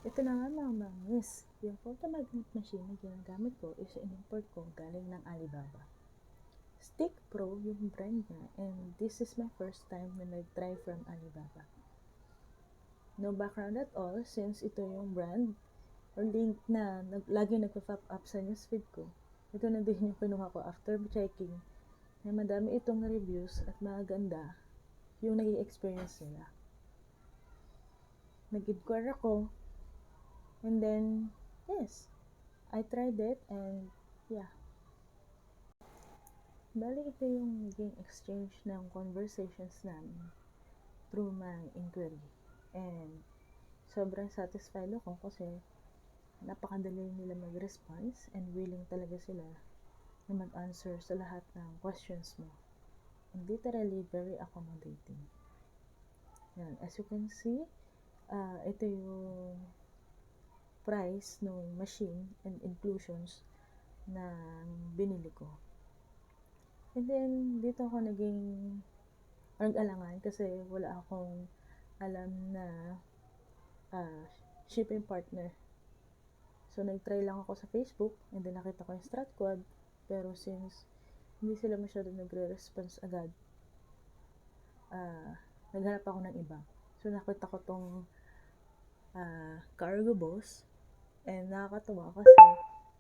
Ito na nga mga mangis, yung photomagnet machine na ginagamit ko is in-import ko galing ng Alibaba. Stick Pro yung brand niya, and this is my first time na nag-try from Alibaba. No background at all since ito yung brand or link na lagi nagpa-pop up sa newsfeed ko. Ito na din yung kinuha ko after checking na madami itong reviews at maganda yung naging experience nila. Nag-inquire ako, and then, yes, I tried it, and yeah. Bali, ito yung naging exchange ng conversations namin through my inquiry. And sobrang satisfied ako kasi napakadali nila mag-response and willing talaga sila na mag-answer sa lahat ng questions mo. And literally very accommodating. Yan. As you can see, ito yung price ng machine and inclusions na binili ko. And then, dito ako nag-alangan kasi wala akong alam na shipping partner. So, nag-try lang ako sa Facebook, and then nakita ko yung StratQuad, pero since hindi sila masyado nagre-response agad, naghanap ako ng iba. So, nakita ko tong Cargo Boss, and nakakatuwa kasi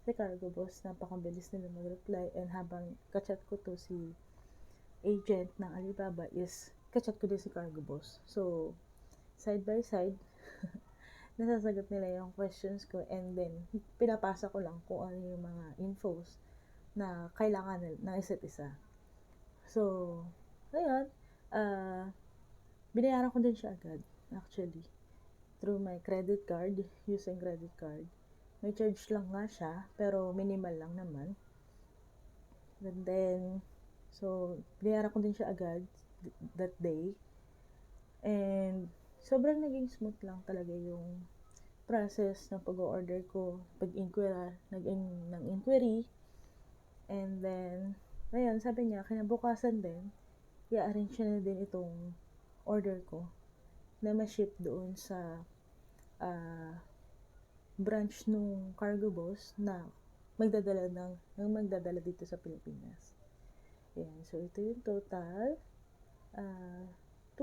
si Cargo Boss, napakabilis nila mag-reply, and habang kachat ko to si agent ng Alibaba is kachat ko din si Cargo Boss. So, side by side, nasasagot nila yung questions ko, and then pinapasa ko lang kung ano yung mga infos na kailangan ng isa't isa. So, ayun, binayaran ko din siya agad, actually, through my credit card, using credit card. May charge lang nga siya, pero minimal lang naman. And then, so, binayaran ko din siya agad that day. And sobrang naging smooth lang talaga yung process ng pag-order ko, ng inquiry. And then, ayun, sabi niya, kinabukasan din, i-arrange na din itong order ko na ma-ship doon sa branch nung Cargo Boss na magdadala dito sa Pilipinas. Ayan, so ito yung total. 2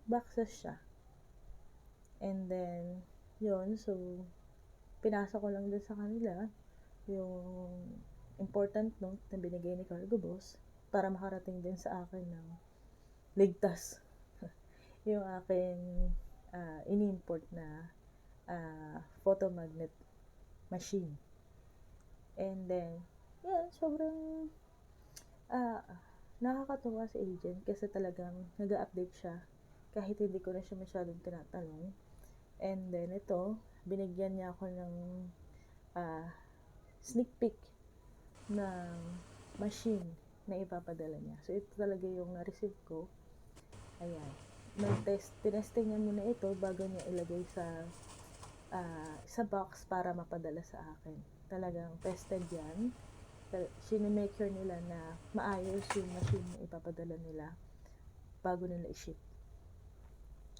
boxes siya. And then, yun, so, pinasa ko lang din sa kanila yung important note na binigay ni Cargo Boss para makarating din sa akin ng ligtas yung aking in-import na photomagnet machine. And then, yan, sobrang nakakatuwa si agent kasi talagang nag-update siya kahit hindi ko na siya masyadong tinatanong. And then, ito, binigyan niya ako ng sneak peek ng machine na ipapadala niya. So, ito talaga yung na-receive ko. Ayan. Tinesting niya muna ito bago niya ilagay sa box para mapadala sa akin. Talagang tested yan. Sinemake sure nila na maayos yung machine na ipapadala nila bago nila i-ship.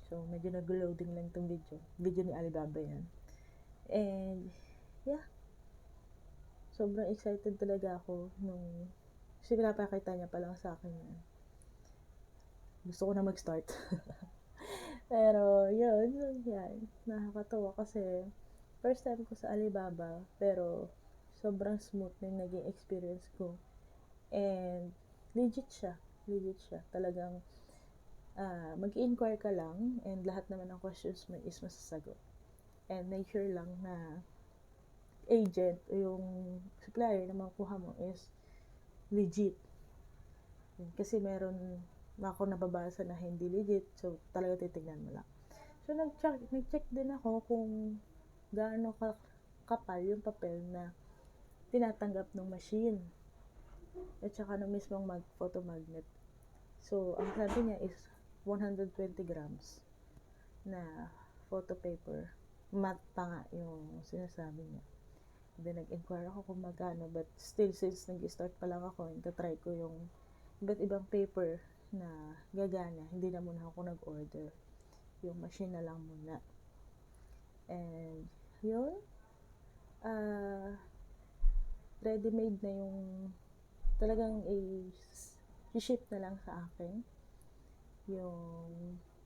So, medyo nag-loading lang itong video ni Alibaba yan. And yeah, sobrang excited talaga ako nung kasi pinapakita niya pa lang sa akin yan. Gusto ko na mag-start. Pero yun, yan, nakakatawa kasi first time ko sa Alibaba, pero sobrang smooth na yung naging experience ko. And legit siya. Talagang mag-inquire ka lang, and lahat naman ng questions mo is masasagot. And make sure lang na agent o yung supplier na makuha mo is legit. Kasi meron ako nababasa na hindi legit, so talaga titignan mo lang. So, nag-check din ako kung gaano kapal yung papel na tinatanggap ng machine at saka ng mismong photomagnet. So, ang sabi niya is 120 grams na photo paper. Matte pa nga yung sinasabi niya. Then, nag-inquire ako kung magkano, but still, since nag-start pa lang ako, try ko yung iba't ibang paper na gagana. Hindi na muna ako nag-order. Yung machine na lang muna. And yun, ah, ready-made na yung talagang i-ship na lang sa akin yung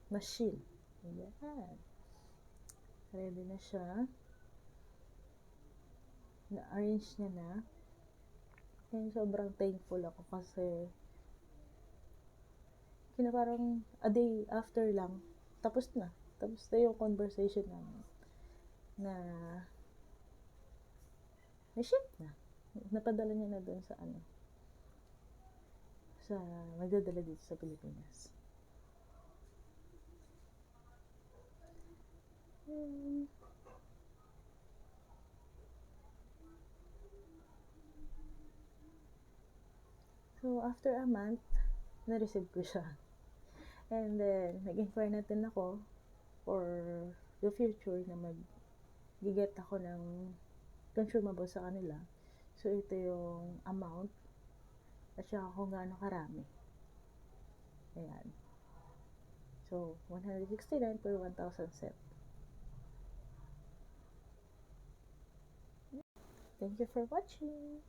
machine. Ayan. Ready na siya. Na-arrange niya na. And sobrang thankful ako kasi parang a day after lang, tapos na. Tapos na yung conversation namin na na-ship na. Napadala niya na doon sa sa magdadala dito sa Pilipinas. So, after a month, na-receive ko siya. And then, nag-inquire na din ako for the future na mag-get ako ng consumable sa kanila. So, ito yung amount at saka kung gaano karami. Ayan. So, 169 per 1,000 set. Thank you for watching.